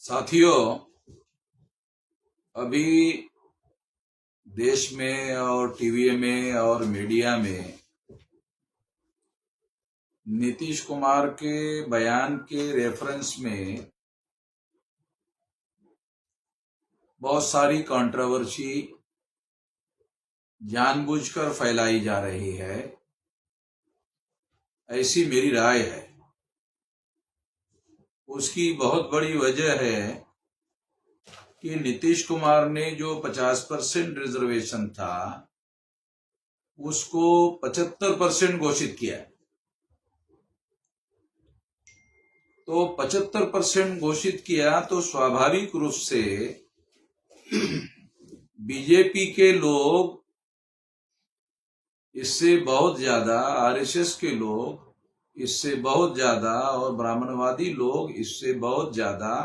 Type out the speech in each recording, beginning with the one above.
साथियों, अभी देश में और टीवी में और मीडिया में नीतीश कुमार के बयान के रेफरेंस में बहुत सारी कंट्रोवर्सी जानबूझकर फैलाई जा रही है, ऐसी मेरी राय है। उसकी बहुत बड़ी वजह है कि नीतीश कुमार ने जो 50% रिजर्वेशन था उसको 75% घोषित किया। तो 75% घोषित किया तो स्वाभाविक रूप से बीजेपी के लोग इससे बहुत ज्यादा, आरएसएस के लोग इससे बहुत ज्यादा और ब्राह्मणवादी लोग इससे बहुत ज्यादा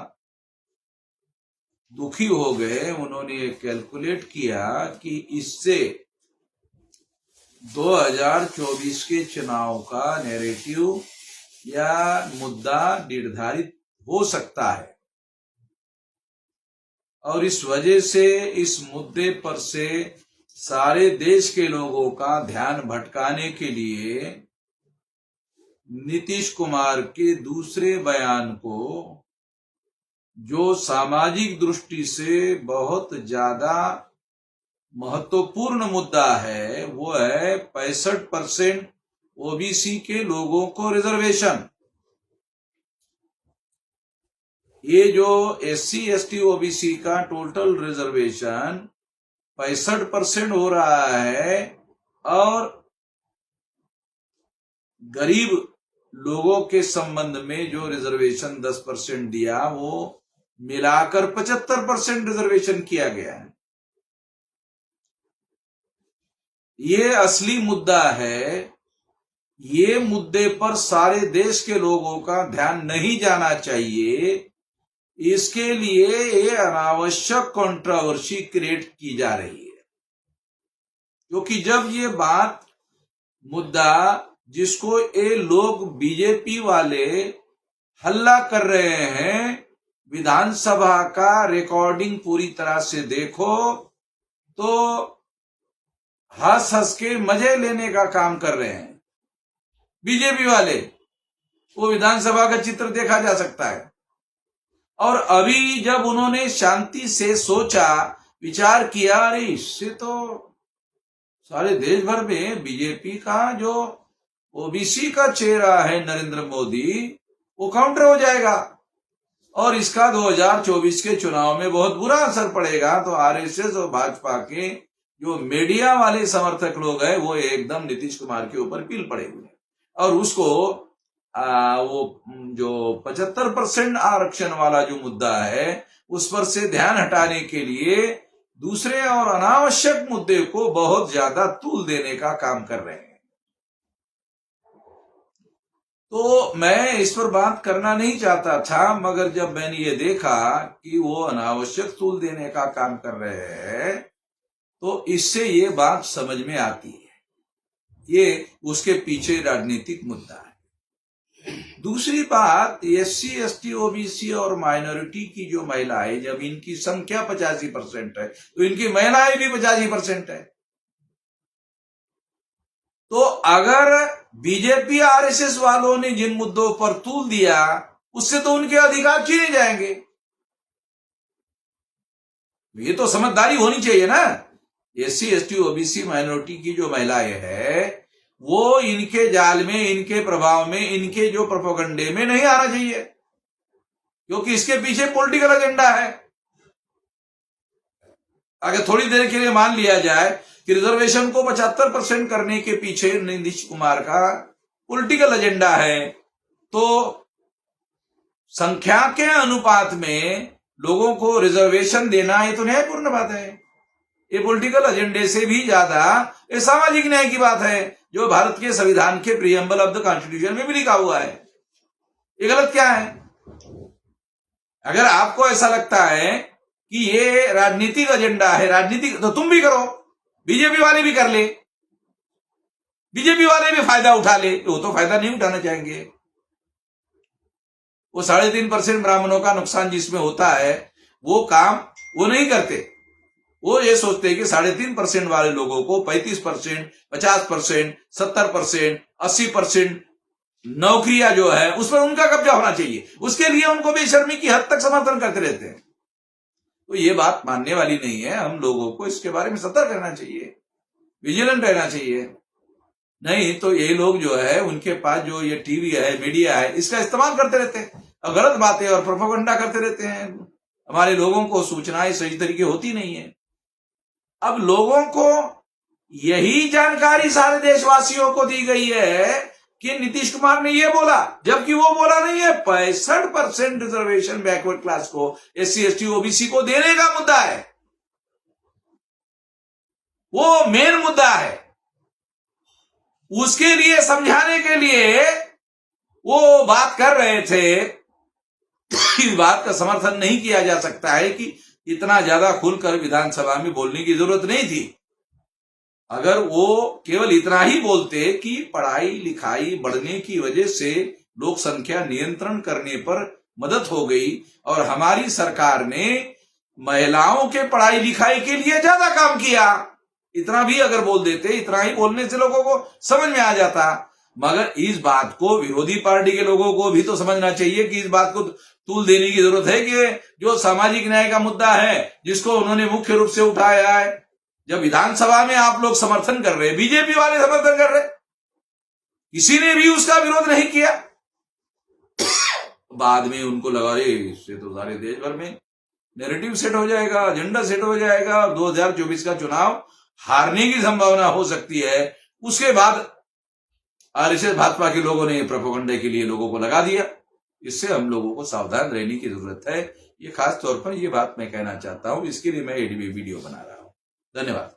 दुखी हो गए। उन्होंने कैलकुलेट किया कि इससे 2024 के चुनाव का नैरेटिव या मुद्दा निर्धारित हो सकता है और इस वजह से इस मुद्दे पर से सारे देश के लोगों का ध्यान भटकाने के लिए नीतीश कुमार के दूसरे बयान को, जो सामाजिक दृष्टि से बहुत ज्यादा महत्वपूर्ण मुद्दा है, वो है 65% ओबीसी के लोगों को रिजर्वेशन। ये जो एससी एसटी ओबीसी का टोटल रिजर्वेशन 65% हो रहा है और गरीब लोगों के संबंध में जो रिजर्वेशन 10% दिया वो मिलाकर 75% रिजर्वेशन किया गया है। ये असली मुद्दा है। ये मुद्दे पर सारे देश के लोगों का ध्यान नहीं जाना चाहिए। इसके लिए ये अनावश्यक कंट्रोवर्सी क्रिएट की जा रही है, क्योंकि जब ये बात मुद्दा जिसको ये लोग बीजेपी वाले हल्ला कर रहे हैं, विधानसभा का रिकॉर्डिंग पूरी तरह से देखो तो हंस हंस के मजे लेने का काम कर रहे हैं बीजेपी वाले। वो विधानसभा का चित्र देखा जा सकता है। और अभी जब उन्होंने शांति से सोचा, विचार किया, अरे इससे तो सारे देश भर में बीजेपी का जो ओबीसी का चेहरा है नरेंद्र मोदी, वो काउंटर हो जाएगा और इसका 2024 के चुनाव में बहुत बुरा असर पड़ेगा। तो आरएसएस और भाजपा के जो मीडिया वाले समर्थक लोग हैं वो एकदम नीतीश कुमार के ऊपर पील पड़े हुए और उसको वो जो 75% आरक्षण वाला जो मुद्दा है उस पर से ध्यान हटाने के लिए दूसरे और अनावश्यक मुद्दे को बहुत ज्यादा तूल देने का काम कर रहे हैं। तो मैं इस पर बात करना नहीं चाहता था, मगर जब मैंने ये देखा कि वो अनावश्यक तूल देने का काम कर रहे हैं तो इससे ये बात समझ में आती है। ये उसके पीछे राजनीतिक मुद्दा है। दूसरी बात, एससी एसटी ओबीसी और माइनॉरिटी की जो महिलाएं, जब इनकी संख्या 85% है तो इनकी महिलाएं भी 85% है। तो अगर बीजेपी आरएसएस वालों ने जिन मुद्दों पर तूल दिया उससे तो उनके अधिकार छीने जाएंगे। ये तो समझदारी होनी चाहिए ना। एससी एसटी ओबीसी माइनॉरिटी की जो महिलाएं हैं वो इनके जाल में, इनके प्रभाव में, इनके जो प्रोपेगेंडे में नहीं आना चाहिए, क्योंकि इसके पीछे पॉलिटिकल एजेंडा है। अगर थोड़ी देर के लिए मान लिया जाए कि रिजर्वेशन को 75% करने के पीछे नीतीश कुमार का पॉलिटिकल एजेंडा है, तो संख्या के अनुपात में लोगों को रिजर्वेशन देना ये तो न्यायपूर्ण बात है। ये पॉलिटिकल एजेंडे से भी ज्यादा ये सामाजिक न्याय की बात है, जो भारत के संविधान के प्रीएम्बल ऑफ द कॉन्स्टिट्यूशन में भी लिखा हुआ है। ये गलत क्या है? अगर आपको ऐसा लगता है कि ये राजनीतिक एजेंडा है, राजनीतिक, तो तुम भी करो, बीजेपी वाले भी कर ले, बीजेपी वाले भी फायदा उठा ले। वो तो फायदा नहीं उठाना चाहेंगे, वो 3.5% ब्राह्मणों का नुकसान जिसमें होता है वो काम वो नहीं करते। वो ये सोचते हैं कि 3.5% वाले लोगों को 35%, 50%, 70%, 80% नौकरियां जो है उस पर उनका कब्जा होना चाहिए। उसके लिए उनको बेशर्मी की हद तक समर्थन करते रहते हैं। तो ये बात मानने वाली नहीं है। हम लोगों को इसके बारे में सतर्क रहना चाहिए, विजिलेंट रहना चाहिए। नहीं तो ये लोग जो है उनके पास जो ये टीवी है, मीडिया है, इसका इस्तेमाल करते रहते हैं और गलत बातें और प्रोपेगेंडा करते रहते हैं। हमारे लोगों को सूचनाएं सही तरीके होती नहीं है। अब लोगों को यही जानकारी सारे देशवासियों को दी गई है कि नीतीश कुमार ने ये बोला, जबकि वो बोला नहीं है। 65% रिजर्वेशन बैकवर्ड क्लास को, SC ST OBC को देने का मुद्दा है, वो मेन मुद्दा है। उसके लिए समझाने के लिए वो बात कर रहे थे। इस बात का समर्थन नहीं किया जा सकता है कि इतना ज्यादा खुलकर विधानसभा में बोलने की जरूरत नहीं थी। अगर वो केवल इतना ही बोलते कि पढ़ाई लिखाई बढ़ने की वजह से लोक संख्या नियंत्रण करने पर मदद हो गई और हमारी सरकार ने महिलाओं के पढ़ाई लिखाई के लिए ज्यादा काम किया, इतना भी अगर बोल देते, इतना ही बोलने से लोगों को समझ में आ जाता। मगर इस बात को विरोधी पार्टी के लोगों को भी तो समझना चाहिए कि इस बात को तूल देने की जरूरत है कि जो सामाजिक न्याय का मुद्दा है, जिसको उन्होंने मुख्य रूप से उठाया है, जब विधानसभा में आप लोग समर्थन कर रहे, बीजेपी वाले समर्थन कर रहे, किसी ने भी उसका विरोध नहीं किया। बाद में उनको लगा इससे तो सारे देश भर में नैरेटिव सेट हो जाएगा, एजेंडा सेट हो जाएगा, 2024 का चुनाव हारने की संभावना हो सकती है। उसके बाद आरएसएस भाजपा के लोगों ने प्रोपेगेंडा के लिए लोगों को लगा दिया। इससे हम लोगों को सावधान रहने की जरूरत है। ये खास तौर पर ये बात मैं कहना चाहता हूं, इसके लिए मैं ये वीडियो बना रहा हूं। धन्यवाद।